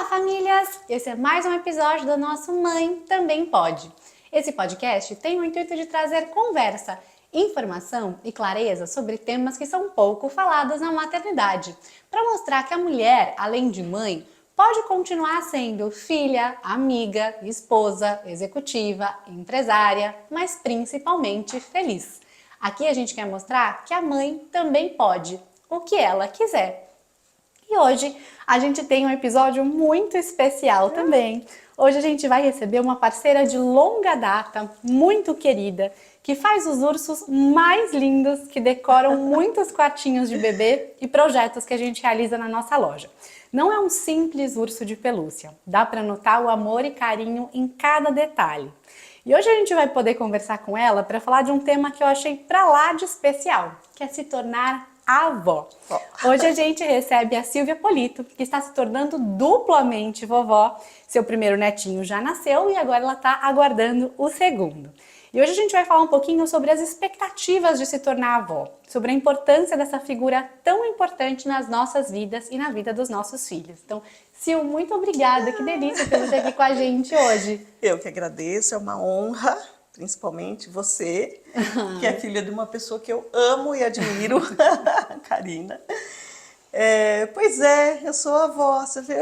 famílias! Esse é mais um episódio do nosso Mãe Também Pode. Esse podcast tem o intuito de trazer conversa, informação e clareza sobre temas que são pouco falados na maternidade, para mostrar que a mulher, além de mãe, pode continuar sendo filha, amiga, esposa, executiva, empresária, mas principalmente feliz. Aqui a gente quer mostrar que a mãe também pode, o que ela quiser. E hoje a gente tem um episódio muito especial também. Hoje a gente vai receber uma parceira de longa data, muito querida, que faz os ursos mais lindos, que decoram muitos quartinhos de bebê e projetos que a gente realiza na nossa loja. Não é um simples urso de pelúcia, dá para notar o amor e carinho em cada detalhe. E hoje a gente vai poder conversar com ela para falar de um tema que eu achei pra lá de especial, que é se tornar avó. Hoje a gente recebe a Silvia Polito, que está se tornando duplamente vovó. Seu primeiro netinho já nasceu e agora ela está aguardando o segundo. E hoje a gente vai falar um pouquinho sobre as expectativas de se tornar avó, sobre a importância dessa figura tão importante nas nossas vidas e na vida dos nossos filhos. Então, Sil, muito obrigada, que delícia ter você aqui com a gente hoje. Eu que agradeço, é uma honra. Principalmente você, que é filha de uma pessoa que eu amo e admiro, Karina. Pois é, eu sou avó, você viu?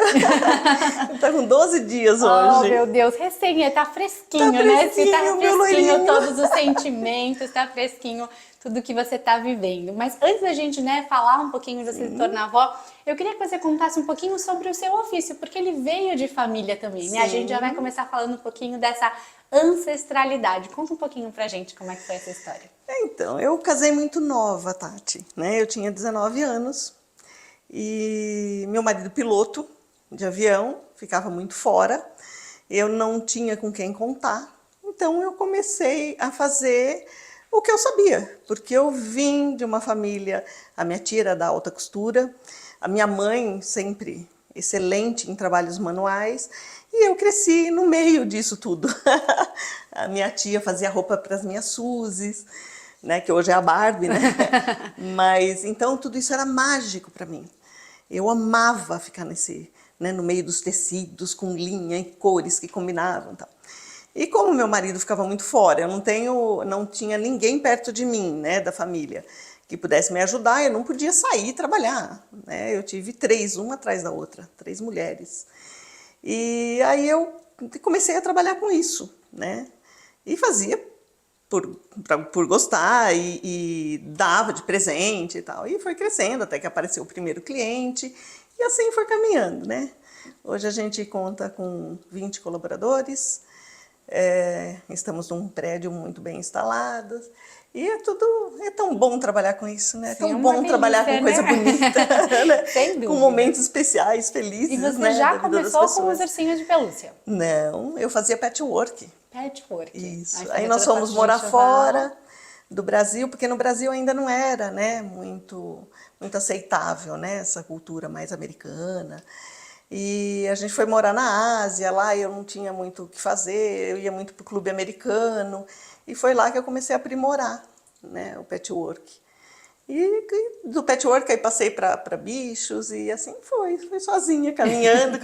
Está com 12 dias hoje. Oh, meu Deus, recém, tá fresquinho, né? Você tá fresquinho todos os sentimentos, tá fresquinho tudo que você tá vivendo. Mas antes da gente, falar um pouquinho de você se tornar avó, eu queria que você contasse um pouquinho sobre o seu ofício, porque ele veio de família também, né? A gente já vai começar falando um pouquinho dessa ancestralidade. Conta um pouquinho pra gente como é que foi essa história. Então, eu casei muito nova, Tati, né? Eu tinha 19 anos e meu marido piloto de avião, ficava muito fora. Eu não tinha com quem contar, então eu comecei a fazer o que eu sabia, porque eu vim de uma família, a minha tia era da alta costura, a minha mãe sempre excelente em trabalhos manuais, e eu cresci no meio disso tudo. A minha tia fazia roupa para as minhas Suzes, né, que hoje é a Barbie, né? Mas então tudo isso era mágico para mim. Eu amava ficar no meio dos tecidos, com linha e cores que combinavam, tal. E como meu marido ficava muito fora, eu não tinha ninguém perto de mim, né, da família, que pudesse me ajudar, eu não podia sair e trabalhar, né? Eu tive 3, uma atrás da outra, 3 mulheres. E aí eu comecei a trabalhar com isso, né? E fazia por gostar e dava de presente e tal. E foi crescendo até que apareceu o primeiro cliente e assim foi caminhando, né? Hoje a gente conta com 20 colaboradores, estamos num prédio muito bem instalado e é tão bom trabalhar com isso, né? É tão bom trabalhar com coisa bonita, né? Sem dúvida. Com momentos especiais, felizes, e você né? já começou com os ursinhos de pelúcia? Não, eu fazia patchwork. Patchwork. Isso. Aí nós fomos morar fora do Brasil, porque no Brasil ainda não era, né, muito aceitável, né, essa cultura mais americana. E a gente foi morar na Ásia, lá eu não tinha muito o que fazer, eu ia muito para o clube americano, e foi lá que eu comecei a aprimorar, né, o patchwork. E do patchwork aí passei para bichos e assim fui sozinha, caminhando.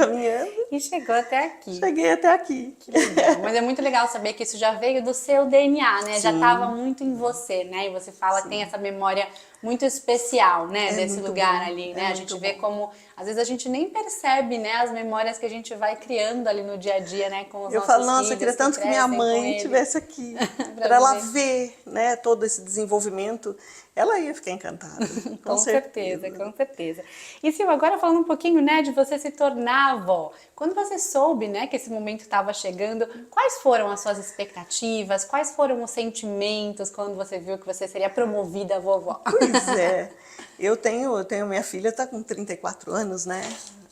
E chegou até aqui. Cheguei até aqui. Que legal. Mas é muito legal saber que isso já veio do seu DNA, né? Sim. Já estava muito em você, né? E você fala que tem essa memória muito especial, né? Desse lugar ali, né? A gente vê como, às vezes a gente nem percebe, né? As memórias que a gente vai criando ali no dia a dia, né? Com os nossos filhos. Eu falo, nossa, eu queria tanto que minha mãe estivesse aqui, para ela ver, né? Todo esse desenvolvimento. Ela ia ficar encantada. Com certeza, com certeza. E Sil, agora falando um pouquinho, né, de você se tornar avó. Quando você soube, né, que esse momento estava chegando, quais foram as suas expectativas? Quais foram os sentimentos quando você viu que você seria promovida a vovó? Pois é. Eu tenho minha filha, está com 34 anos, né,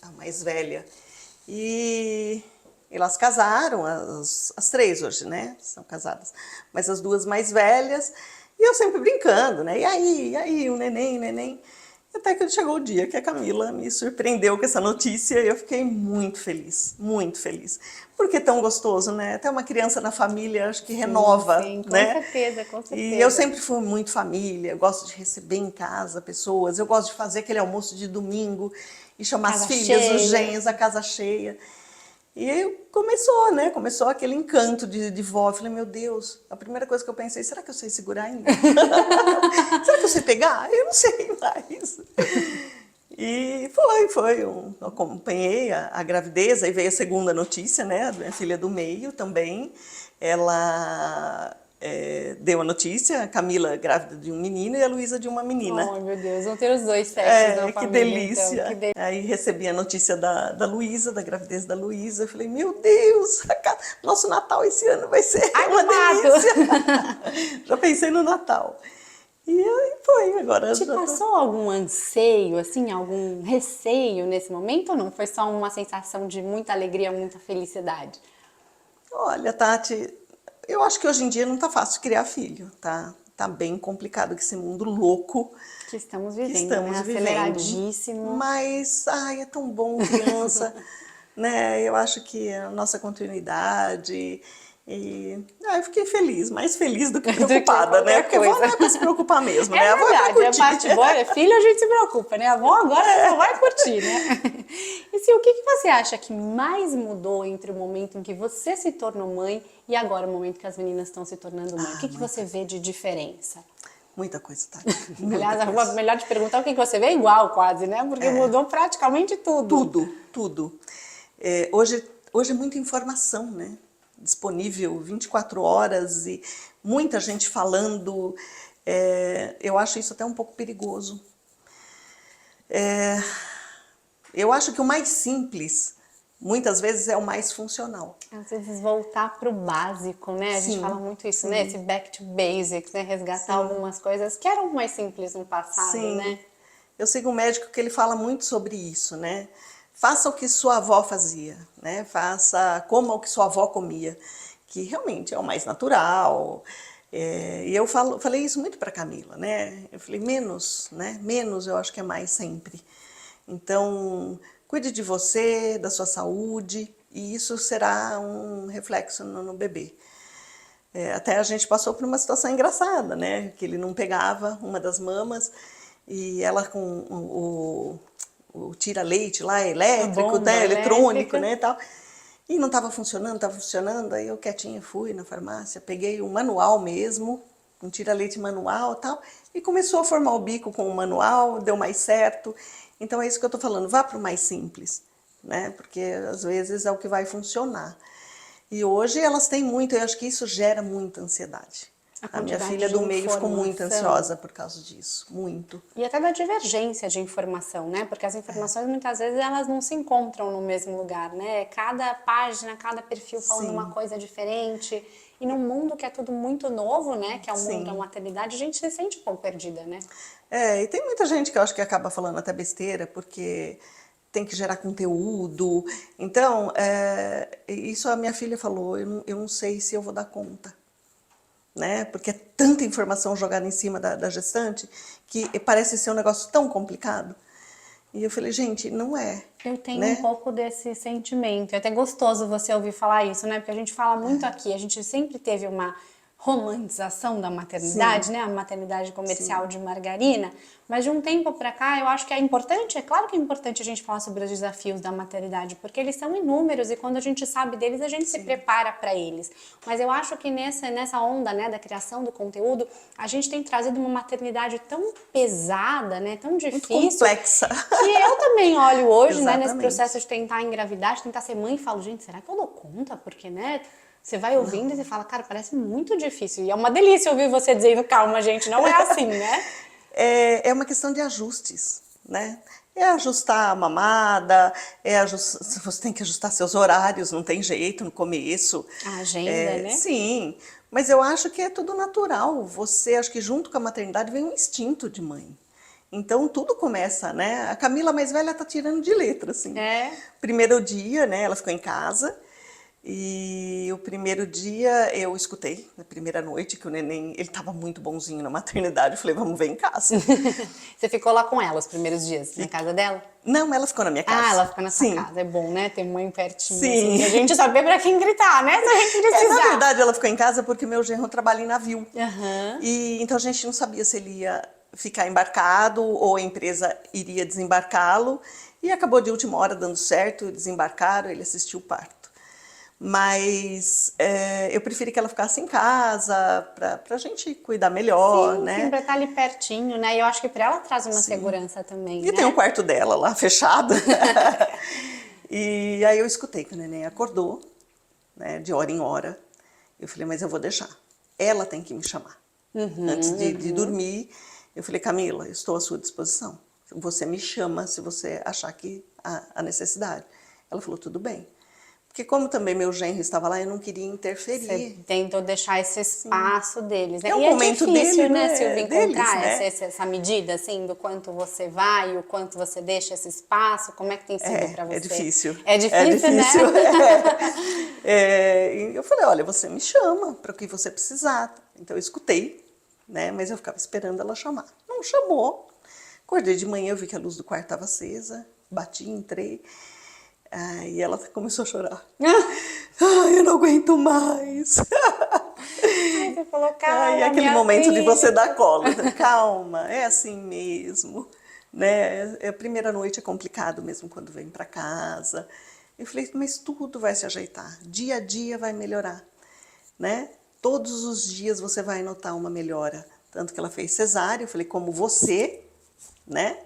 a mais velha. E elas casaram, as 3 hoje, né, são casadas. Mas as 2 mais velhas... E eu sempre brincando, né? E aí, o neném. Até que chegou o dia que a Camila me surpreendeu com essa notícia e eu fiquei muito feliz. Porque é tão gostoso, né? Até uma criança na família, acho que renova, sim, com né? certeza, com certeza. E eu sempre fui muito família, gosto de receber em casa pessoas, eu gosto de fazer aquele almoço de domingo e chamar Casa as filhas, os cheia. genros, a casa cheia. E aí começou, né? Começou aquele encanto de vó. Eu falei, meu Deus, a primeira coisa que eu pensei, será que eu sei segurar ainda? Será que eu sei pegar? Eu não sei mais. E foi. Eu acompanhei a gravidez, aí veio a segunda notícia, né? A minha filha do meio também. Ela deu a notícia, a Camila grávida de um menino e a Luísa de uma menina. Oh, meu Deus, vão ter os dois sexos na Que família, delícia. então. Que delícia. Aí recebi a notícia da Luísa, da gravidez da Luísa. Eu falei, meu Deus, nosso Natal esse ano vai ser uma delícia. Já pensei no Natal. E aí foi, agora Te já passou algum anseio, assim, algum receio nesse momento ou não? Foi só uma sensação de muita alegria, muita felicidade? Olha, Tati, eu acho que hoje em dia não tá fácil criar filho, tá? Tá bem complicado com esse mundo louco Que estamos que vivendo, estamos né? vivendo. Aceleradíssimo. Mas, ai, é tão bom criança, né? Eu acho que a nossa continuidade eu fiquei feliz, mais feliz do que preocupada, né? qualquer Porque vó coisa. não é pra se preocupar mesmo, né? É A vó é pra verdade, a curtir. parte boa é filho, a gente se preocupa, né? A avó agora só vai curtir, né? E se o que você acha que mais mudou entre o momento em que você se tornou mãe e agora o momento que as meninas estão se tornando mãe? O que você vê de diferença? Muita coisa, tá? Aliás, melhor te perguntar o que você vê é igual quase, né? Porque mudou praticamente tudo. Tudo. Hoje é muita informação, né? Disponível 24 horas e muita gente falando. Eu acho isso até um pouco perigoso. Eu acho que o mais simples, muitas vezes, é o mais funcional. Às vezes voltar para o básico, né? A gente Sim, fala muito isso, sim. né? Esse back to basics, né? Resgatar algumas coisas que eram mais simples no passado, Sim. né? Eu sigo um médico que ele fala muito sobre isso, né? Faça o que sua avó fazia, né? Coma o que sua avó comia, que realmente é o mais natural. E eu falei isso muito para Camila, né? Eu falei, menos, né? Menos eu acho que é mais sempre. Então, cuide de você, da sua saúde, e isso será um reflexo no bebê. Até a gente passou por uma situação engraçada, né? Que ele não pegava uma das mamas e ela com o tira-leite lá, elétrico, né? Eletrônico, né? E tal. E não estava funcionando. Aí eu quietinha fui na farmácia, peguei um manual mesmo, um tira-leite manual e tal, e começou a formar o bico com o manual, deu mais certo. Então é isso que eu tô falando, vá para o mais simples, né? Porque às vezes é o que vai funcionar. E hoje elas têm muito, eu acho que isso gera muita ansiedade. A minha filha do meio ficou muito ansiosa por causa disso, muito. E até da divergência de informação, né? Porque as informações muitas vezes elas não se encontram no mesmo lugar, né? Cada página, cada perfil falando uma coisa diferente. E num mundo que é tudo muito novo, né? Que é o mundo da maternidade, a gente se sente um pouco perdida, né? E tem muita gente que eu acho que acaba falando até besteira, porque tem que gerar conteúdo. Então, isso a minha filha falou, eu não sei se eu vou dar conta. Né? Porque é tanta informação jogada em cima da gestante que parece ser um negócio tão complicado. E eu falei, gente, não é. Eu tenho né? um pouco desse sentimento. É até gostoso você ouvir falar isso, né? Porque a gente fala muito aqui, a gente sempre teve uma romantização da maternidade, né? A maternidade comercial de margarina. Mas de um tempo pra cá, eu acho que é importante, é claro que é importante a gente falar sobre os desafios da maternidade, porque eles são inúmeros e quando a gente sabe deles, a gente se prepara para eles. Mas eu acho que nessa onda, né, da criação do conteúdo, a gente tem trazido uma maternidade tão pesada, né, tão difícil. Muito complexa. Que eu também olho hoje, né, nesse Exatamente. processo de tentar engravidar, de tentar ser mãe e falo, gente, será que eu dou conta? Porque, né, você vai ouvindo e você fala, cara, parece muito difícil. E é uma delícia ouvir você dizendo, calma, gente, não é assim, né? É uma questão de ajustes, né? É ajustar a mamada, você tem que ajustar seus horários, não tem jeito no começo. A agenda, né? Sim, mas eu acho que é tudo natural. Acho que junto com a maternidade vem um instinto de mãe. Então tudo começa, né? A Camila mais velha tá tirando de letra, assim. É. Primeiro dia, né? Ela ficou em casa. E o primeiro dia eu escutei, na primeira noite, que o neném, ele estava muito bonzinho na maternidade. Eu falei, vamos ver em casa. Você ficou lá com ela os primeiros dias, na casa dela? Não, ela ficou na minha casa. Ah, ela ficou na sua Sim. casa. É bom, né? Ter mãe pertinho. Sim. Assim, a gente saber pra quem gritar, né? Se a gente precisar. Na verdade, ela ficou em casa porque meu genro trabalha em navio. Aham. E então a gente não sabia se ele ia ficar embarcado ou a empresa iria desembarcá-lo. E acabou de última hora dando certo, desembarcaram, ele assistiu o parto. Mas eu preferi que ela ficasse em casa pra gente cuidar melhor, Sim, né? sim, pra estar ali pertinho, né? E eu acho que pra ela traz uma segurança também, E né? tem o quarto dela lá fechado. E aí eu escutei que o neném acordou, né, de hora em hora. Eu falei, mas eu vou deixar. Ela tem que me chamar. Antes de dormir, eu falei, Camila, eu estou à sua disposição. Você me chama se você achar que há necessidade. Ela falou, tudo bem. Porque como também meu genro estava lá, eu não queria interferir. Você tentou deixar esse espaço deles, né? É o E momento é difícil, dele, né, né? Silvia, Deles, encontrar né? essa medida, assim, do quanto você vai, o quanto você deixa esse espaço, como é que tem sido pra você? É difícil. É difícil, né? E eu falei, olha, você me chama para o que você precisar. Então eu escutei, né? Mas eu ficava esperando ela chamar. Não chamou. Acordei de manhã, eu vi que a luz do quarto estava acesa, bati, entrei. Aí ela começou a chorar. Ai, eu não aguento mais. Ai, você falou, calma, E aquele minha momento de filha. você dar colo. Calma, é assim mesmo. Né? A primeira noite é complicado mesmo quando vem para casa. Eu falei, mas tudo vai se ajeitar. Dia a dia vai melhorar. Né? Todos os dias você vai notar uma melhora. Tanto que ela fez cesárea, eu falei, como você, né?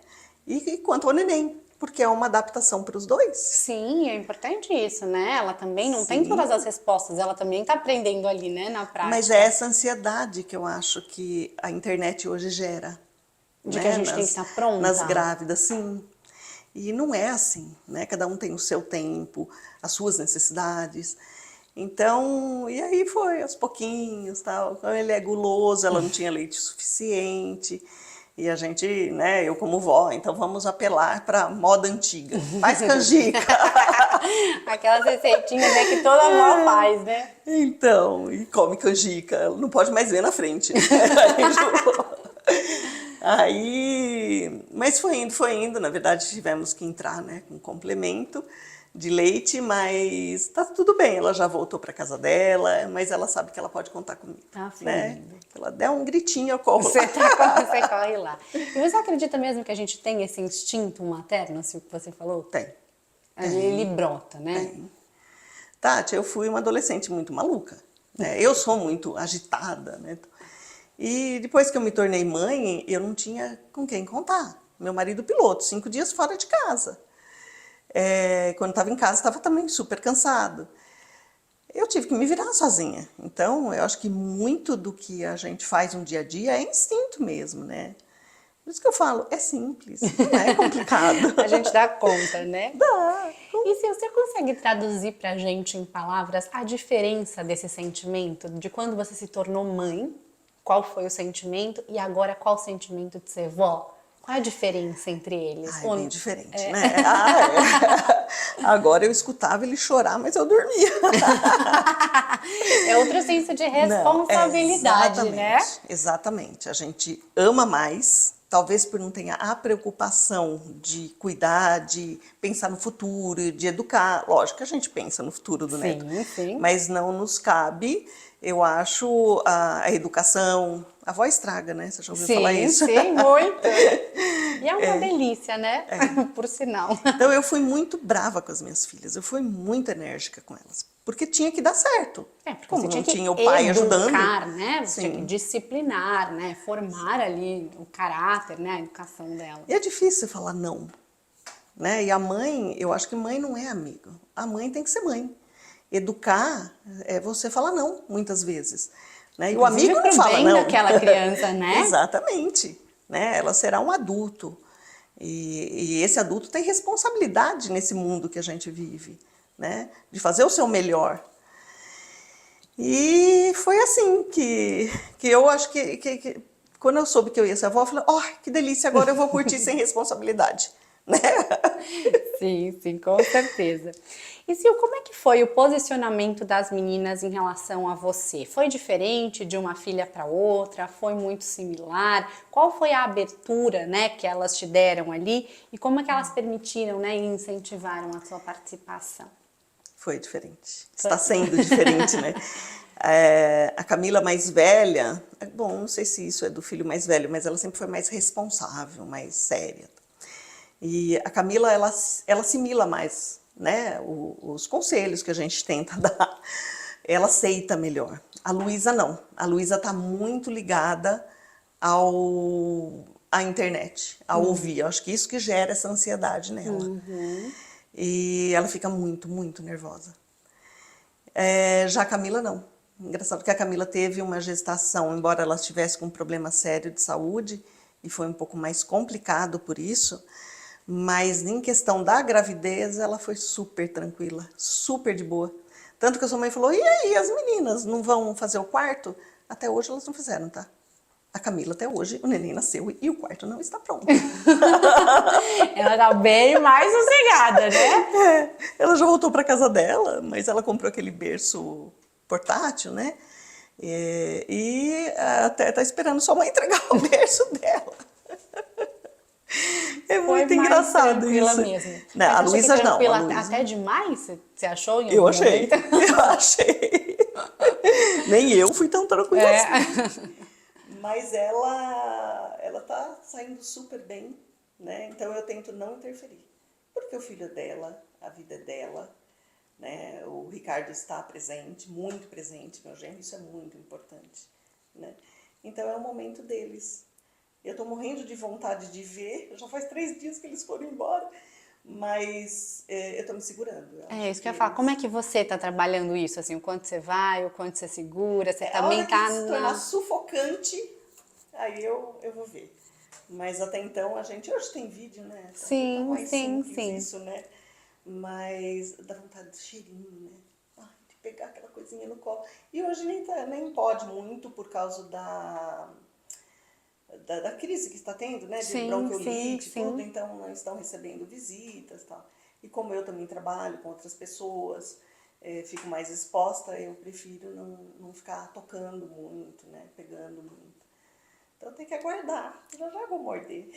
E quanto ao neném. Porque é uma adaptação para os dois. Sim, é importante isso, né? Ela também não tem Sim. todas as respostas, ela também tá aprendendo ali, né, na prática. Mas é essa ansiedade que eu acho que a internet hoje gera. De né? que a gente tem que estar pronta. Nas grávidas, sim. E não é assim, né? Cada um tem o seu tempo, as suas necessidades. Então, e aí foi aos pouquinhos, tal. Quando ele é guloso, ela não tinha leite suficiente. E a gente, né, eu como vó, então vamos apelar para moda antiga. Faz canjica. Aquelas receitinhas, né, que toda avó faz, né? Então, e come canjica. Ela não pode mais ver na frente. Aí, mas foi indo. Na verdade, tivemos que entrar, né, com complemento de leite, mas tá tudo bem. Ela já voltou para casa dela, mas ela sabe que ela pode contar comigo. Tá, né? filha. Se ela der um gritinho, eu corro Você, lá. você corre lá. E você acredita mesmo que a gente tem esse instinto materno, assim, o que você falou? Tem. Ele brota, né? Tati, eu fui uma adolescente muito maluca. Né? Eu sou muito agitada, né? E depois que eu me tornei mãe, eu não tinha com quem contar. Meu marido piloto, 5 dias fora de casa. Quando estava em casa, estava também super cansado. Eu tive que me virar sozinha. Então, eu acho que muito do que a gente faz no dia a dia é instinto mesmo, né? Por isso que eu falo, é simples, não é complicado. A gente dá conta, né? Dá. E se você consegue traduzir pra gente em palavras a diferença desse sentimento, de quando você se tornou mãe, qual foi o sentimento, e agora qual o sentimento de ser vó? Qual é a diferença entre eles? É bem diferente, né? Agora eu escutava ele chorar, mas eu dormia. É outro senso de responsabilidade, Não, né? Exatamente. A gente ama mais, talvez por não ter a preocupação de cuidar, de pensar no futuro, de educar. Lógico que a gente pensa no futuro do neto, sim. mas não nos cabe, eu acho, a educação. A avó estraga, né? Você já ouviu falar isso? Sim, muito. E é uma delícia, né? Por sinal. Então eu fui muito brava com as minhas filhas, eu fui muito enérgica com elas, porque tinha que dar certo. Porque Como você não tinha tinha que o pai educar, ajudando. né? Você tinha que disciplinar, né? Formar ali o caráter, né? A educação dela. E é difícil falar não, né? E a mãe, eu acho que mãe não é amigo. A mãe tem que ser mãe. Educar é você falar não, muitas vezes. Né? E o amigo não fala não. Daquela criança, né? Exatamente. Né? Ela será um adulto. E esse adulto tem responsabilidade nesse mundo que a gente vive, né? De fazer o seu melhor. E foi assim que eu acho que quando eu soube que eu ia ser avó, eu falei, que delícia, agora eu vou curtir sem responsabilidade. né? Sim, sim, com certeza. E Sil, como é que foi o posicionamento das meninas em relação a você? Foi diferente de uma filha para outra? Foi muito similar? Qual foi a abertura, né, que elas te deram ali? E como é que elas permitiram, né, e incentivaram a sua participação? Foi diferente. Foi. Está sendo diferente, né? A Camila mais velha, bom, não sei se isso é do filho mais velho, mas ela sempre foi mais responsável, mais séria. E a Camila, ela assimila mais, né, os conselhos que a gente tenta dar. Ela aceita melhor. A Luísa não. A Luísa está muito ligada à internet, a ouvir. Eu acho que isso que gera essa ansiedade nela. E ela fica muito, muito nervosa. Já a Camila não. Engraçado que a Camila teve uma gestação, embora ela estivesse com um problema sério de saúde, e foi um pouco mais complicado por isso, mas em questão da gravidez, ela foi super tranquila, super de boa. Tanto que a sua mãe falou, e aí, as meninas não vão fazer o quarto? Até hoje elas não fizeram, tá? A Camila, até hoje, o neném nasceu e o quarto não está pronto. Ela tá bem mais sossegada, né? Ela já voltou para casa dela, mas ela comprou aquele berço portátil, né? E até tá esperando sua mãe entregar o berço dela. É Foi muito mais engraçado tranquila isso. mesmo. Não, Mas a você acha que Luísa não. A tranquila Luísa, até demais? Você achou em eu algum achei. momento? Eu achei. Nem eu fui tão tranquila É. assim. Mas ela tá saindo super bem, né? Então eu tento não interferir. Porque o filho dela, a vida é dela, né? O Ricardo está presente, muito presente, meu genro, isso é muito importante, né? Então é o momento deles. Eu tô morrendo de vontade de ver, já faz 3 dias que eles foram embora, mas eu tô me segurando. Eu É acho isso que que eu ia falar. Como é eles... que você tá trabalhando isso? Assim, o quanto você vai, o quanto você segura? Você A hora também que tá se tornar na... sufocante, aí eu vou ver. Mas até então a gente... Hoje tem vídeo, né? Então tá Sim, mais sim, simples sim. isso, né? Mas dá vontade de cheirinho, né? Ai, de pegar aquela coisinha no colo. E hoje nem pode muito por causa da crise que está tendo, né? De Sim, sim, bronquiolite e tudo. sim. Então não estão recebendo visitas e tal. E como eu também trabalho com outras pessoas, fico mais exposta, eu prefiro não ficar tocando muito, né? Pegando muito. Então tem que aguardar. Já já vou morder.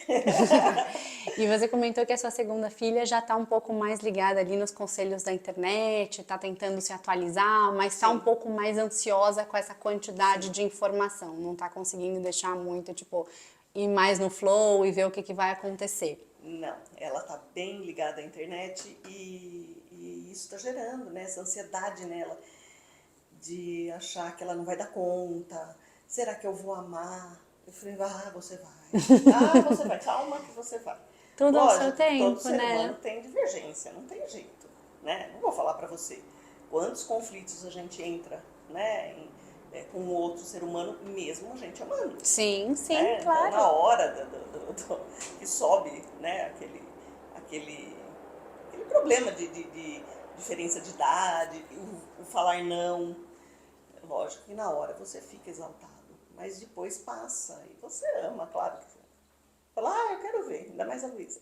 E você comentou que a sua segunda filha já está um pouco mais ligada ali nos conselhos da internet, está tentando se atualizar, mas está um Sim. pouco mais ansiosa com essa quantidade Sim. de informação. Não está conseguindo deixar muito, tipo, ir mais no flow e ver o que vai acontecer. Não, ela tá bem ligada à internet e isso está gerando, né, essa ansiedade nela de achar que ela não vai dar conta. Será que eu vou amar? Eu falei, você vai. Você vai, calma que você vai. Tudo ao seu Lógico que todo tempo, ser né? humano tem divergência, não tem jeito, né? Não vou falar pra você quantos conflitos a gente entra, né, com outro ser humano, mesmo a gente amando. Sim, sim, Né? Então, claro. na hora que sobe, né, aquele problema de diferença de idade, o falar não, lógico que na hora você fica exaltado, mas depois passa e você ama, claro que fala, eu quero ver, ainda mais a Luísa.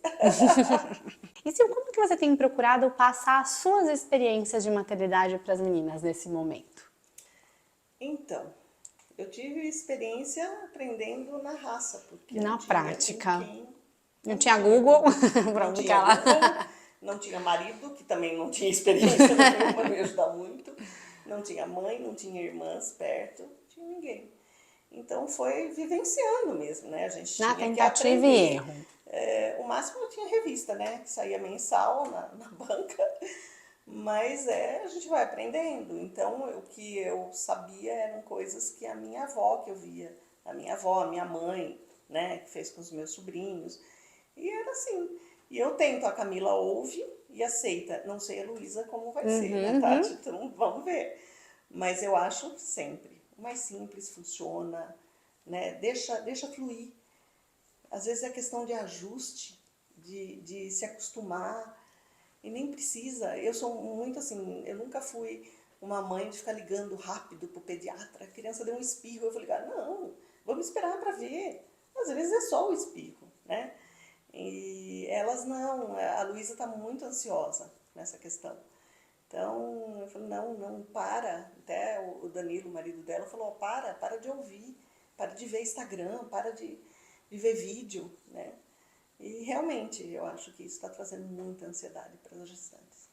E Sil, como que você tem procurado passar as suas experiências de maternidade para as meninas nesse momento? Então, eu tive experiência aprendendo na raça, porque não Na tinha com prática. quem. Não Não tinha tinha Google para não tinha buscar lá. Google, não tinha marido, que também não tinha experiência nenhuma, não ia ajudar muito. Não tinha mãe, não tinha irmãs perto, não tinha ninguém. Então foi vivenciando mesmo, né? A gente Na tinha que tentativa e aprender. erro. O máximo eu tinha revista, né? Que saía mensal na banca. Mas a gente vai aprendendo. Então, o que eu sabia eram coisas que a minha avó, que eu via, a minha avó, a minha mãe, né, que fez com os meus sobrinhos. E era assim. E eu tento, a Camila ouve e aceita. Não sei a Luísa como vai ser, né, Tati? Então, vamos ver. Mas eu acho sempre, o mais simples funciona, né? Deixa fluir. Às vezes é questão de ajuste, de se acostumar. E nem precisa. Eu sou muito assim, eu nunca fui uma mãe de ficar ligando rápido pro pediatra. A criança deu um espirro, eu vou ligar. Não, vamos esperar para ver. Às vezes é só o espirro, né? E ela elas não, a Luísa está muito ansiosa nessa questão. Então, eu falei, não, para. Até o Danilo, o marido dela, falou, para de ouvir, para de ver Instagram, para de ver vídeo, né? E realmente, eu acho que isso está trazendo muita ansiedade para as gestantes.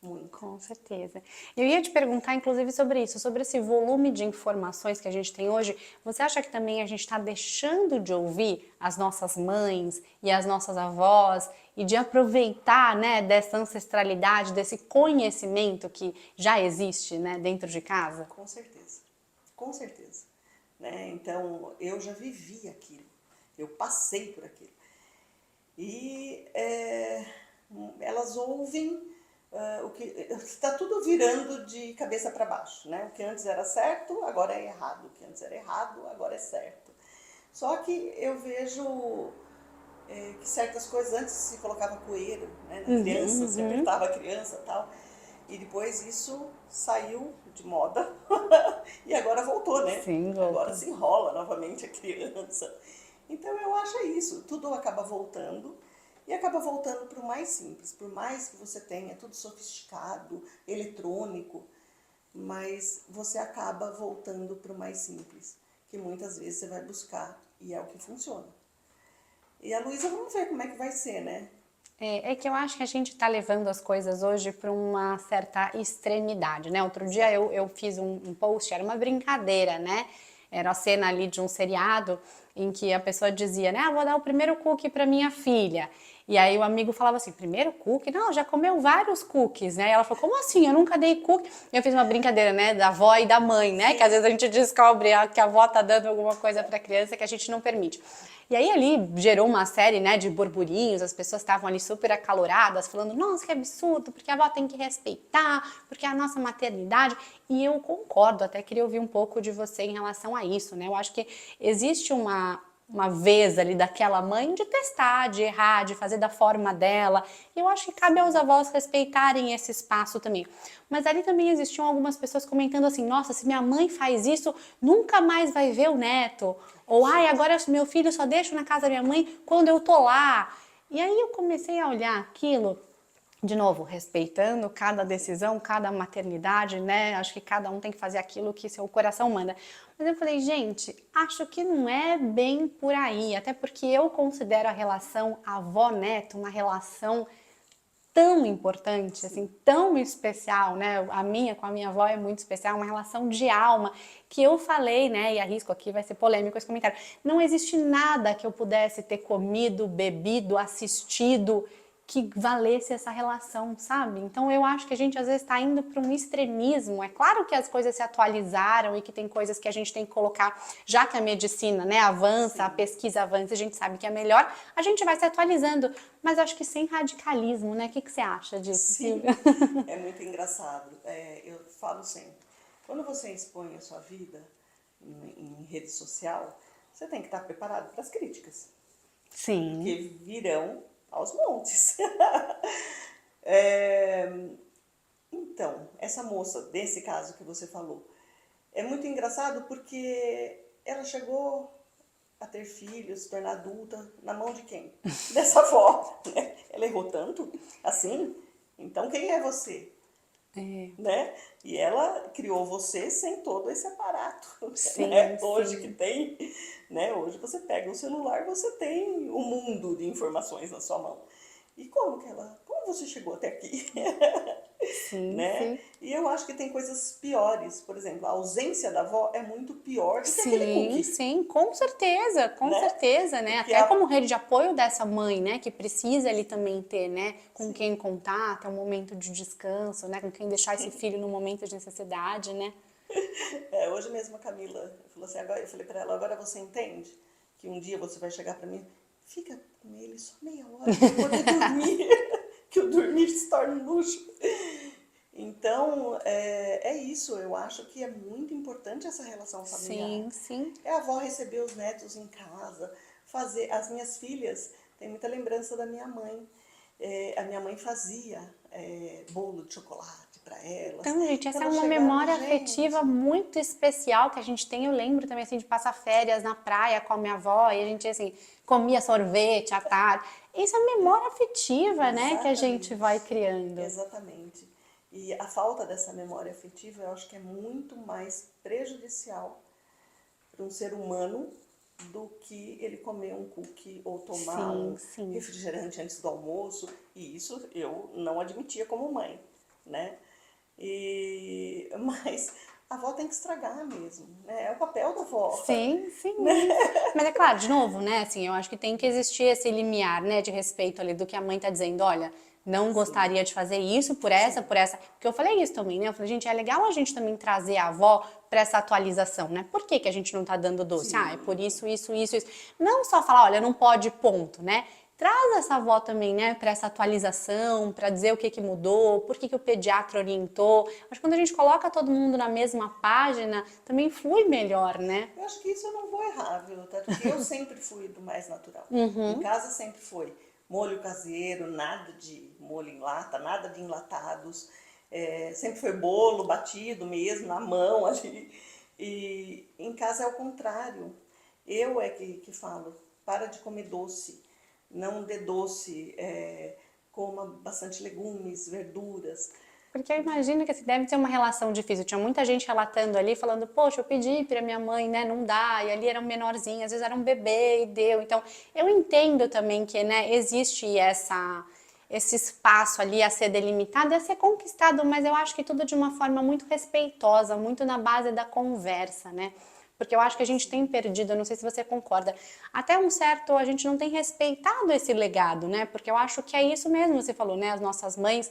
Muito. Com certeza. Eu ia te perguntar, inclusive, sobre isso, sobre esse volume de informações que a gente tem hoje. Você acha que também a gente está deixando de ouvir as nossas mães e as nossas avós e de aproveitar, né, dessa ancestralidade, desse conhecimento que já existe, né, dentro de casa? Com certeza. Né? Então, eu já vivi aquilo, eu passei por aquilo. E elas ouvem o que está tudo virando de cabeça para baixo, né? O que antes era certo, agora é errado. O que antes era errado, agora é certo. Só que eu vejo que certas coisas antes se colocava coeiro, né, na criança, se apertava a criança e tal. E depois isso saiu de moda e agora voltou, né? Sim, voltou. Agora se enrola novamente a criança. Então eu acho isso, tudo acaba voltando. E acaba voltando para o mais simples, por mais que você tenha tudo sofisticado, eletrônico, mas você acaba voltando para o mais simples, que muitas vezes você vai buscar e é o que funciona. E a Luísa, vamos ver como é que vai ser, né? É que eu acho que a gente está levando as coisas hoje para uma certa extremidade, né? Outro dia eu fiz um post, era uma brincadeira, né? Era a cena ali de um seriado em que a pessoa dizia, né? Vou dar o primeiro cookie para minha filha. E aí o amigo falava assim, primeiro cookie? Não, já comeu vários cookies, né? E ela falou, como assim? Eu nunca dei cookie. Eu fiz uma brincadeira, né? Da avó e da mãe, né? Que às vezes a gente descobre que a avó tá dando alguma coisa para a criança que a gente não permite. E aí ali gerou uma série, né, de burburinhos, as pessoas estavam ali super acaloradas, falando, nossa, que absurdo, porque a avó tem que respeitar, porque é a nossa maternidade. E eu concordo, até queria ouvir um pouco de você em relação a isso, né? Eu acho que existe uma vez ali daquela mãe de testar, de errar, de fazer da forma dela. E eu acho que cabe aos avós respeitarem esse espaço também. Mas ali também existiam algumas pessoas comentando assim, nossa, se minha mãe faz isso, nunca mais vai ver o neto. Ou, ai, agora meu filho só deixa na casa da minha mãe quando eu tô lá. E aí eu comecei a olhar aquilo, de novo, respeitando cada decisão, cada maternidade, né? Acho que cada um tem que fazer aquilo que seu coração manda. Mas eu falei, gente, acho que não é bem por aí. Até porque eu considero a relação avó-neto uma relação tão importante, assim, tão especial, né? A minha com a minha avó é muito especial, uma relação de alma, que eu falei, né? E arrisco aqui, vai ser polêmico esse comentário. Não existe nada que eu pudesse ter comido, bebido, assistido que valesse essa relação, sabe? Então eu acho que a gente às vezes está indo para um extremismo. É claro que as coisas se atualizaram e que tem coisas que a gente tem que colocar, já que a medicina, né, avança, sim, a pesquisa avança, a gente sabe que é melhor, a gente vai se atualizando, mas acho que sem radicalismo, né? O que você acha disso, sim, Silvia? É muito engraçado. Eu falo sempre, quando você expõe a sua vida em rede social, você tem que estar preparado para as críticas. Sim. Porque virão aos montes. Então, essa moça, desse caso que você falou, é muito engraçado porque ela chegou a ter filhos, se tornar adulta, na mão de quem? Dessa avó, né? Ela errou tanto, assim, então quem é você? Né? E ela criou você sem todo esse aparato, sim, né? sim. Hoje que tem, né? Hoje você pega o celular, você tem um mundo de informações na sua mão. E como você chegou até aqui? Sim, né? sim. E eu acho que tem coisas piores, por exemplo, a ausência da avó é muito pior do que aquele cookie. Sim, com certeza, né? Porque Até como rede de apoio dessa mãe, né? Que precisa ali também ter, né? Com quem contar, ter um momento de descanso, né? Com quem deixar esse filho no momento de necessidade, né? Hoje mesmo a Camila falou assim, eu falei pra ela, agora você entende que um dia você vai chegar pra mim, fica com ele só meia hora pra poder dormir, que o dormir se torna um luxo. Então, é isso, eu acho que é muito importante essa relação familiar. Sim, sim. É a avó receber os netos em casa, as minhas filhas têm muita lembrança da minha mãe. A minha mãe fazia bolo de chocolate para elas. Então, gente, essa é uma memória afetiva muito especial que a gente tem. Eu lembro também, assim, de passar férias na praia com a minha avó e a gente, assim, comia sorvete à tarde. Isso é memória afetiva, né, que a gente Exatamente. vai criando. Exatamente. E a falta dessa memória afetiva, eu acho que é muito mais prejudicial para um ser humano do que ele comer um cookie ou tomar Sim, um sim. refrigerante antes do almoço. E isso eu não admitia como mãe, né? Mas a avó tem que estragar mesmo, né? É o papel da avó, Sim, né? sim. Mas é claro, de novo, né? Assim, eu acho que tem que existir esse limiar, né, de respeito ali do que a mãe tá dizendo. Olha, não Sim, gostaria de fazer isso por essa, sim, por essa. Porque eu falei isso também, né? Eu falei, gente, é legal a gente também trazer a avó para essa atualização, né? Por que que a gente não tá dando doce? Ah, é por sim. isso, isso, isso, isso. Não só falar, olha, não pode, ponto, né? Traz essa avó também, né, para essa atualização, para dizer o que que mudou, por que que o pediatra orientou. Acho que quando a gente coloca todo mundo na mesma página, também flui melhor, né? Eu acho que isso eu não vou errar, viu? Até porque eu sempre fui do mais natural. Em Uhum. casa sempre foi molho caseiro, nada de molho em lata, nada de enlatados. Sempre foi bolo batido mesmo, na mão ali. E em casa é o contrário. Eu é que falo, para de comer doce, não dê doce, coma bastante legumes, verduras. Porque eu imagino que assim, deve ter uma relação difícil. Tinha muita gente relatando ali, falando, poxa, eu pedi para minha mãe, né, não dá, e ali era um menorzinho, às vezes era um bebê e deu. Então, eu entendo também que, né, existe esse espaço ali a ser delimitado e a ser conquistado, mas eu acho que tudo de uma forma muito respeitosa, muito na base da conversa, né? Porque eu acho que a gente tem perdido, eu não sei se você concorda, até um certo, a gente não tem respeitado esse legado, né? Porque eu acho que é isso mesmo, você falou, né? As nossas mães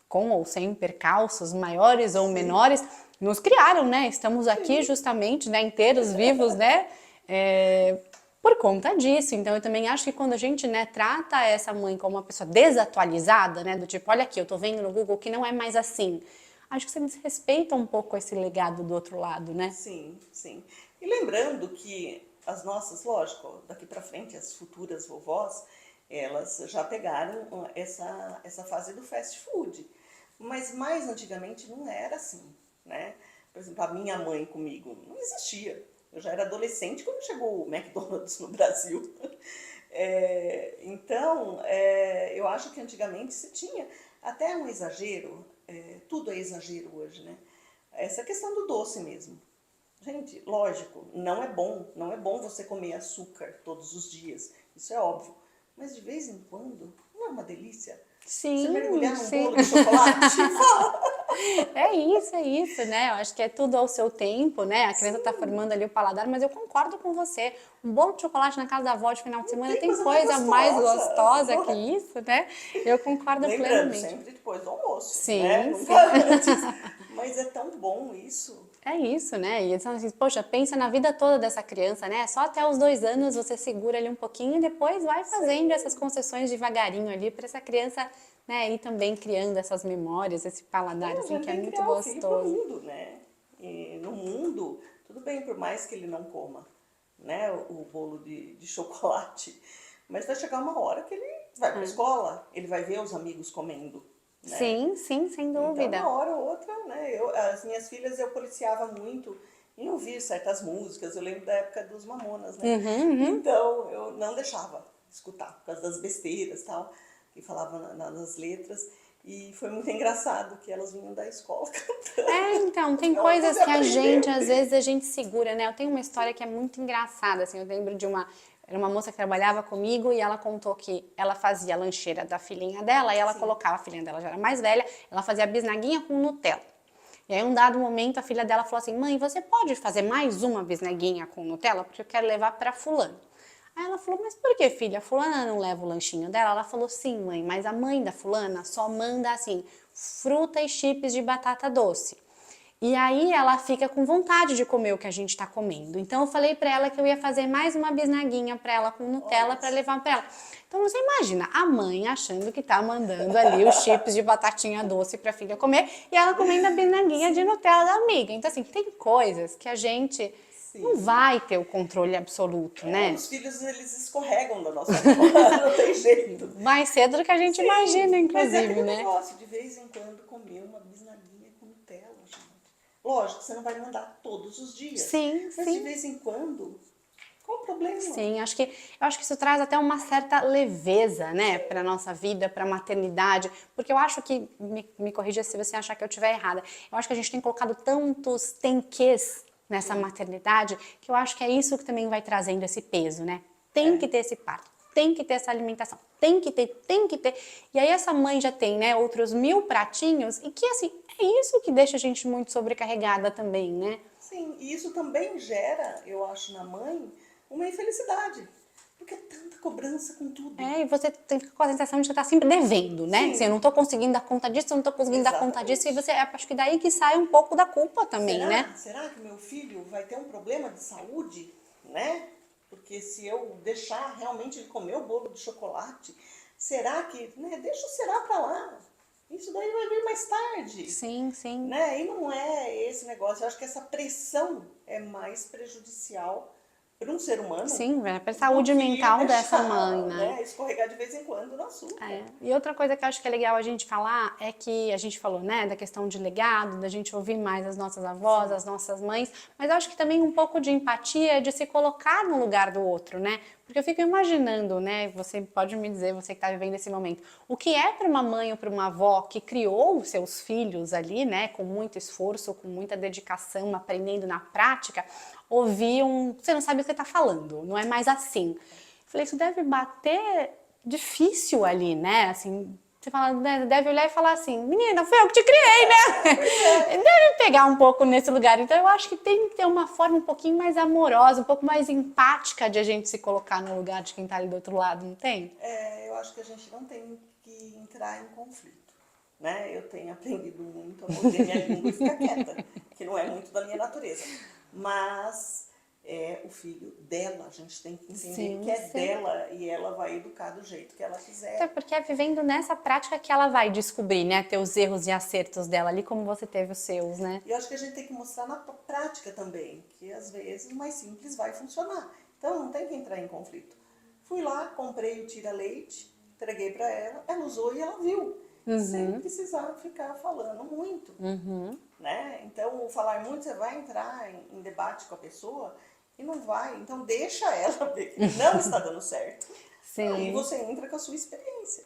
com ou sem percalços maiores ou Sim, menores, nos criaram, né? Estamos aqui sim. justamente, né, inteiros, vivos, né? É, por conta disso. Então, eu também acho que quando a gente, né, trata essa mãe como uma pessoa desatualizada, né, do tipo, olha aqui, eu tô vendo no Google que não é mais assim. Acho que você desrespeita um pouco esse legado do outro lado, né? Sim, sim. E lembrando que as nossas, lógico, daqui para frente, as futuras vovós, elas já pegaram essa fase do fast food. Mas mais antigamente não era assim, né? Por exemplo, a minha mãe comigo não existia. Eu já era adolescente quando chegou o McDonald's no Brasil. Então, eu acho que antigamente se tinha até um exagero, tudo é exagero hoje, né? Essa questão do doce mesmo. Gente, lógico, não é bom você comer açúcar todos os dias, isso é óbvio. Mas de vez em quando, não é uma delícia? Você Sim, mergulhar num sim. bolo de chocolate? Fala! É isso, né? Eu acho que é tudo ao seu tempo, né? A criança tá Sim, formando ali o paladar, mas eu concordo com você. Um bolo de chocolate na casa da avó de final de não semana tem tem coisa mais coisa mais gostosa, gostosa não que é? isso, né? Eu concordo Lembrando, plenamente. sempre depois do almoço, né? Sim, Nunca sim. antes. Mas é tão bom isso. É isso, né? E eles falam assim, poxa, pensa na vida toda dessa criança, né? Só até os 2 anos você segura ali um pouquinho e depois vai fazendo essas Sim. concessões devagarinho ali para essa criança, né? Ir também criando essas memórias, esse paladar, A assim, gente que é tem que muito criar o filho para o gostoso. mundo, né? E no mundo, tudo bem, por mais que ele não coma, né, o bolo de chocolate, mas vai chegar uma hora que ele vai para a escola, ele vai ver os amigos comendo, né? Sim, sim, sem Então, dúvida. uma hora ou outra, né? As minhas filhas eu policiava muito em ouvir certas músicas. Eu lembro da época dos Mamonas, né? Então, eu não deixava escutar, por causa das besteiras tal, que falavam nas letras. E foi muito engraçado que elas vinham da escola É, cantando. então, tem De onde coisas você que a gente, aprendeu? às vezes, a gente segura, né? Eu tenho uma história que é muito engraçada, assim, eu lembro de era uma moça que trabalhava comigo e ela contou que ela fazia a lancheira da filhinha dela e ela Sim, colocava, a filhinha dela já era mais velha, ela fazia bisnaguinha com Nutella. E aí, um dado momento, a filha dela falou assim, mãe, você pode fazer mais uma bisnaguinha com Nutella? Porque eu quero levar para fulano. Aí ela falou, mas por que, filha? A fulana não leva o lanchinho dela? Ela falou, sim, mãe, mas a mãe da fulana só manda, assim, fruta e chips de batata doce. E aí ela fica com vontade de comer o que a gente está comendo. Então eu falei para ela que eu ia fazer mais uma bisnaguinha para ela com Nutella olha para só. levar para ela. Então você imagina a mãe achando que tá mandando ali os chips de batatinha doce para a filha comer e ela comendo a bisnaguinha de Sim, Nutella da amiga. Então assim, tem coisas que a gente não sim. vai ter o controle absoluto, né? Os filhos, eles escorregam da nossa mão, não tem jeito. Mais cedo do que a gente imagina, Sim, mas é inclusive, aquele né? negócio, de vez em quando comer uma bisnaguinha com Nutella, gente. Lógico, você não vai mandar todos os dias, Sim, mas de sim. vez em quando Qual o problema? Sim, eu acho que isso traz até uma certa leveza, né, para nossa vida, para a maternidade, porque eu acho que, me corrija se você achar que eu estiver errada, eu acho que a gente tem colocado tantos tenquês nessa maternidade, que eu acho que é isso que também vai trazendo esse peso, né? Tem que ter esse parto, tem que ter essa alimentação, tem que ter, tem que ter. E aí essa mãe já tem, né, outros 1000 pratinhos, e que assim, é isso que deixa a gente muito sobrecarregada também, né? Sim, e isso também gera, eu acho, na mãe, uma infelicidade. Porque é tanta cobrança com tudo. É, e você tem que ficar com a sensação de que você tá sempre devendo, né? Assim, eu Sim, não tô conseguindo dar conta disso, eu não tô conseguindo dar conta disso, e exatamente. você, acho que daí que sai um pouco da culpa também, né? Será que meu filho vai ter um problema de saúde, né? Porque se eu deixar realmente ele comer o bolo de chocolate, será que, né? Deixa o será pra lá. Isso daí vai vir mais tarde, Sim, sim. né? E não é esse negócio. Eu acho que essa pressão é mais prejudicial para um ser humano Sim, é pra do saúde que mental dessa mãe, deixar, né? né, escorregar de vez em quando no açúcar. É. E outra coisa que eu acho que é legal a gente falar é que a gente falou, né, da questão de legado, da gente ouvir mais as nossas avós, as nossas mães, mas eu acho que também um pouco de empatia, de se colocar no lugar do outro, né? Porque eu fico imaginando, né, você pode me dizer, você que está vivendo esse momento, o que é para uma mãe ou para uma avó que criou os seus filhos ali, né, com muito esforço, com muita dedicação, aprendendo na prática, ouvir você não sabe o que você está falando, não é mais assim. Falei, isso deve bater difícil ali, né? Assim, você fala, deve olhar e falar assim, menina, foi eu que te criei, né? Pois é. Deve pegar um pouco nesse lugar. Então eu acho que tem que ter uma forma um pouquinho mais amorosa, um pouco mais empática de a gente se colocar no lugar de quem tá ali do outro lado, não tem? Eu acho que a gente não tem que entrar em conflito, né? Eu tenho aprendido muito a morder minha língua e ficar quieta, que não é muito da minha natureza. Mas é o filho dela, a gente tem que entender que Sim, é sim. dela e ela vai educar do jeito que ela Até quiser. porque é vivendo nessa prática que ela vai descobrir, né? Ter os erros e acertos dela ali, como você teve os seus, né? E eu acho que a gente tem que mostrar na prática também, que às vezes o mais simples vai funcionar. Então não tem que entrar em conflito. Fui lá, comprei o tira-leite, entreguei para ela, ela usou e ela viu, sem precisar ficar falando muito. Né? Então, o falar muito, você vai entrar em debate com a pessoa e não vai. Então, deixa ela ver que não está dando certo. Aí Sim, você entra com a sua experiência,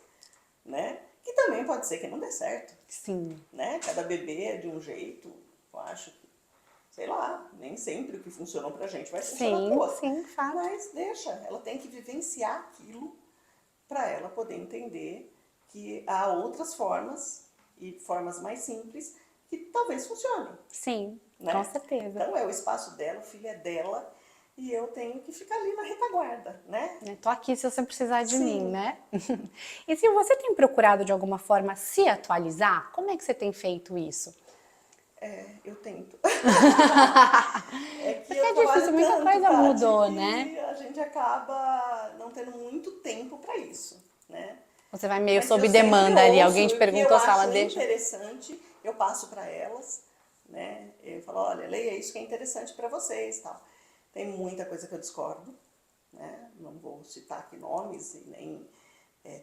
né? Que também pode ser que não dê certo, sim. né? Cada bebê é de um jeito. Eu acho que, sei lá, nem sempre o que funcionou pra gente vai funcionar pro Sim, outro. sim, fato. Mas deixa, ela tem que vivenciar aquilo para ela poder entender que há outras formas e formas mais simples que talvez funcionem, Sim, com né? certeza. Então é o espaço dela, o filho é dela e eu tenho que ficar ali na retaguarda, né? Eu tô aqui se você precisar de mim, Sim, né? E se você tem procurado de alguma forma se atualizar, como é que você tem feito isso? eu tento. É que Porque eu é difícil, trabalho muita tanto, coisa Tati, mudou, né? que a gente acaba não tendo muito tempo para isso, né? Você vai meio Mas eu sob sempre demanda ali, alguém ouço te e o que eu perguntou se ela acho deixa. interessante, eu passo para elas, né? Eu falo, olha, leia isso que é interessante para vocês, tal. Tem muita coisa que eu discordo, né? Não vou citar aqui nomes e nem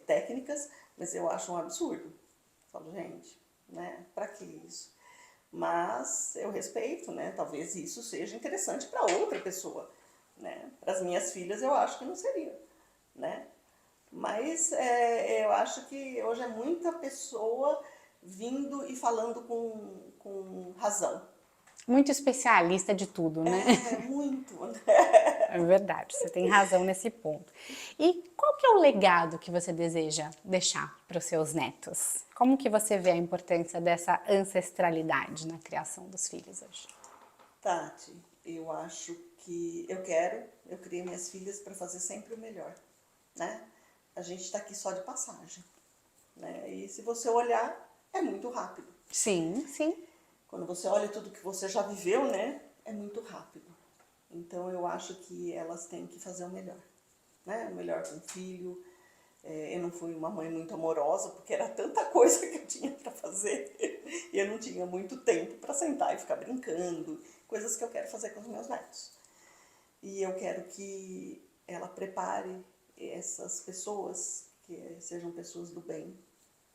técnicas, mas eu acho um absurdo. Eu falo, gente, né? Para que isso? Mas eu respeito, né? Talvez isso seja interessante para outra pessoa, né? Para as minhas filhas eu acho que não seria, né? Mas eu acho que hoje é muita pessoa vindo e falando com razão. Muito especialista de tudo, né? É muito. É verdade, você tem razão nesse ponto. E qual que é o legado que você deseja deixar para os seus netos? Como que você vê a importância dessa ancestralidade na criação dos filhos hoje? Tati, eu acho que eu criei minhas filhas para fazer sempre o melhor, né? A gente está aqui só de passagem, né? E se você olhar, é muito rápido. Sim, sim. Quando você olha tudo que você já viveu, né? É muito rápido. Então eu acho que elas têm que fazer o melhor, né? O melhor com o filho. Eu não fui uma mãe muito amorosa, porque era tanta coisa que eu tinha para fazer. E eu não tinha muito tempo para sentar e ficar brincando. Coisas que eu quero fazer com os meus netos. E eu quero que ela prepare essas pessoas, que sejam pessoas do bem,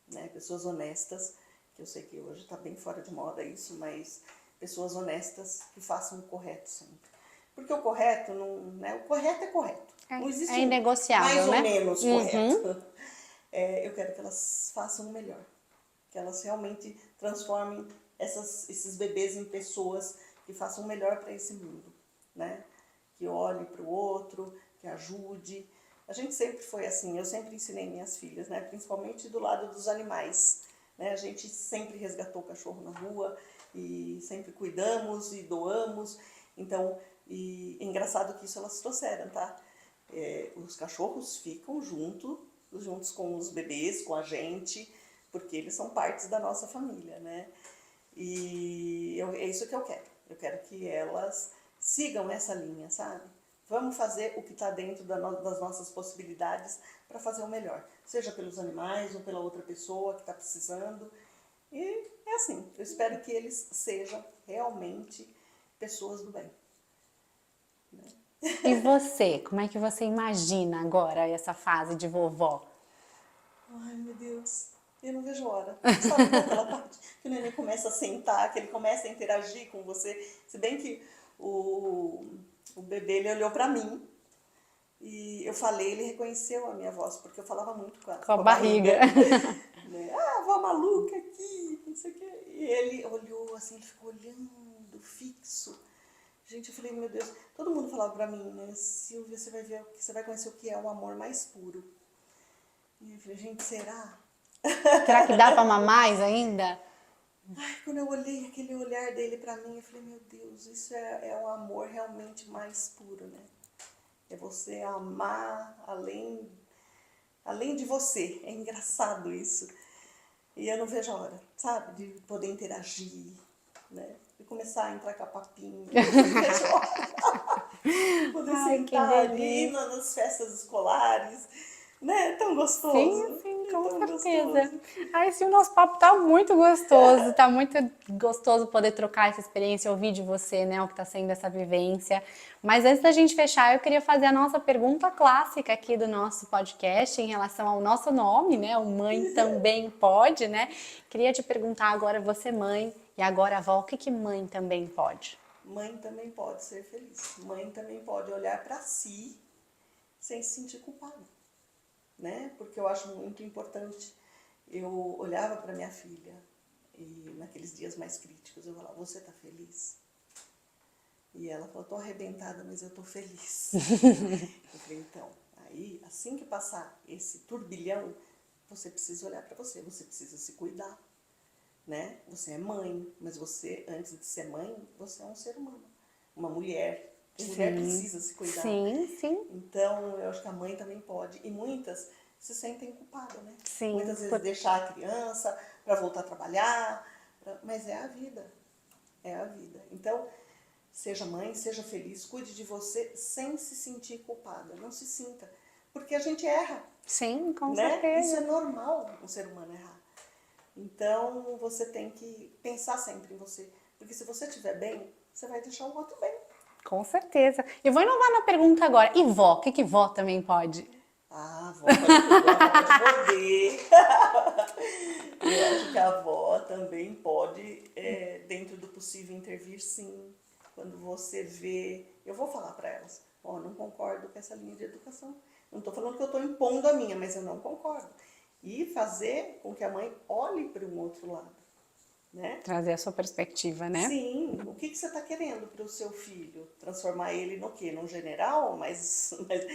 né? Pessoas honestas, que eu sei que hoje está bem fora de moda isso, mas pessoas honestas que façam o correto sempre. Porque o correto, não, né? O correto é correto. Não existe É inegociável, mais né? ou menos correto. Eu quero que elas façam o melhor. Que elas realmente transformem esses bebês em pessoas que façam o melhor para esse mundo, né? Que olhe para o outro, que ajude. A gente sempre foi assim, eu sempre ensinei minhas filhas, né? Principalmente do lado dos animais, né? A gente sempre resgatou o cachorro na rua e sempre cuidamos e doamos. Então, e é engraçado que isso elas trouxeram, tá? Os cachorros ficam juntos com os bebês, com a gente, porque eles são partes da nossa família, né? E é isso que eu quero. Eu quero que elas sigam essa linha, sabe? Vamos fazer o que está dentro das nossas possibilidades para fazer o melhor. Seja pelos animais ou pela outra pessoa que está precisando. E é assim, eu espero que eles sejam realmente pessoas do bem. E você, como é que você imagina agora essa fase de vovó? Ai, meu Deus, eu não vejo a hora. Sabe daquela parte que o neném começa a sentar, que ele começa a interagir com você? Se bem que o bebê, ele olhou pra mim e eu falei, ele reconheceu a minha voz, porque eu falava muito com Com a a barriga. né? Ah, vó maluca aqui, não sei o quê. E ele olhou assim, ele ficou olhando fixo. Gente, eu falei, meu Deus, todo mundo falava pra mim, né? Silvia, você vai ver, você vai conhecer o que é o amor mais puro. E eu falei, gente, será? Será que dá pra amar mais ainda? Ai, quando eu olhei aquele olhar dele pra mim, eu falei, meu Deus, isso é o amor realmente mais puro, né? É você amar além de você. É engraçado isso. E eu não vejo a hora, sabe? De poder interagir, né? De começar a entrar com a papinha. Eu não vejo a hora. Poder Ai, que sentar ali delícia. nas festas escolares, né? É tão Sim, gostoso. sim, É com tão certeza. gostoso. Ai, sim, o nosso papo tá muito gostoso poder trocar essa experiência, ouvir de você, né, o que tá sendo essa vivência. Mas antes da gente fechar, eu queria fazer a nossa pergunta clássica aqui do nosso podcast em relação ao nosso nome, né, o Mãe Também Pode, né? Queria te perguntar agora, você mãe, e agora avó, o que que mãe também pode? Mãe também pode ser feliz. Mãe também pode olhar para si sem se sentir culpada, né? Porque eu acho muito importante. Eu olhava para minha filha e naqueles dias mais críticos eu falava: "Você tá feliz?" E ela falou: "Tô arrebentada, mas eu tô feliz." Eu falei: "Então, aí assim que passar esse turbilhão, você precisa olhar para você, você precisa se cuidar." Né? Você é mãe, mas você, antes de ser mãe, você é um ser humano, uma mulher. E mulher Sim, precisa se cuidar. sim, sim, Então, eu acho que a mãe também pode. E muitas se sentem culpadas, né? sim. Muitas vezes deixar a criança para voltar a trabalhar, mas é a vida. É a vida. Então, seja mãe, seja feliz, cuide de você sem se sentir culpada. Não se sinta. Porque a gente erra, Sim, com né? Isso é certeza. normal, um ser humano errar. Então, você tem que pensar sempre em você. Porque se você estiver bem, você vai deixar o outro bem. Com certeza. Eu vou inovar na pergunta agora. E vó? O que que vó também pode? Ah, a avó pode tudo, a avó pode morder. Eu acho que a avó também pode, dentro do possível, intervir sim. Quando você vê... Eu vou falar para elas, ó, não concordo com essa linha de educação. Não estou falando que eu estou impondo a minha, mas eu não concordo. E fazer com que a mãe olhe para um outro lado, né? Trazer a sua perspectiva, né? Sim, o que você está querendo para o seu filho? Transformar ele no quê? Num general? Mas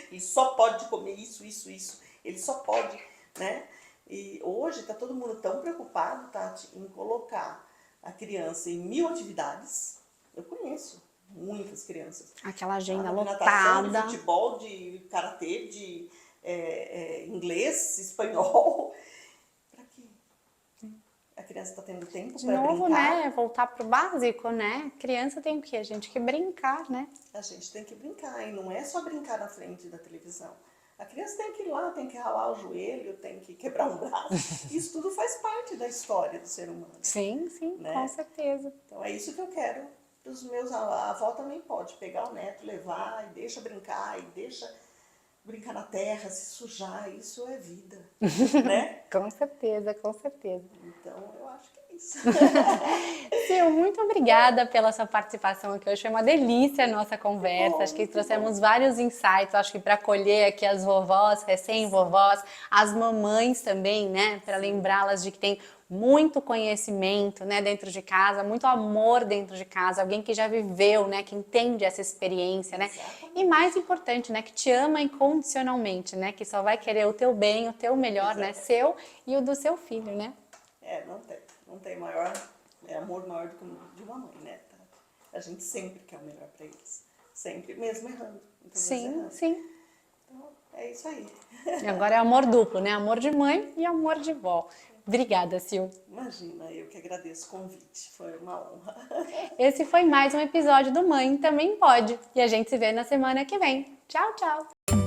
ele só pode comer isso, isso, isso. Ele só pode, né? E hoje está todo mundo tão preocupado, Tati, em colocar a criança em 1000 atividades. Eu conheço muitas crianças. Aquela agenda De natação, de lotada. futebol, de karatê, de inglês, espanhol. Para quê? A criança está tendo tempo De para novo, brincar. né? Voltar pro básico, né? Criança tem o quê? A gente que brincar, né? A gente tem que brincar, e não é só brincar na frente da televisão. A criança tem que ir lá, tem que ralar o joelho, tem que quebrar um braço. Isso tudo faz parte da história do ser humano, Sim, sim, com né? certeza. Então é isso que eu quero dos meus. A avó também pode pegar o neto, levar e deixa brincar, e deixa brincar na terra, se sujar. Isso é vida, né? Com certeza, com certeza. Então eu acho que é isso. parabéns. Sil, muito obrigada pela sua participação aqui hoje. Foi uma delícia a nossa conversa. Acho que trouxemos vários insights, acho que para acolher aqui as vovós, recém-vovós, as mamães também, né? Para lembrá-las de que tem muito conhecimento, né, dentro de casa, muito amor dentro de casa, alguém que já viveu, né, que entende essa experiência, né? E mais importante, né, que te ama incondicionalmente, né, que só vai querer o teu bem, o teu melhor, né, seu e o do seu filho, né? Não tem maior, amor maior do que o de uma mãe, né? A gente sempre quer o melhor para eles, sempre, mesmo errando. Sim, sim. Então, é isso aí. E agora é amor duplo, né? Amor de mãe e amor de vó. Obrigada, Sil. Imagina, eu que agradeço o convite, foi uma honra. Esse foi mais um episódio do Mãe Também Pode. E a gente se vê na semana que vem. Tchau, tchau!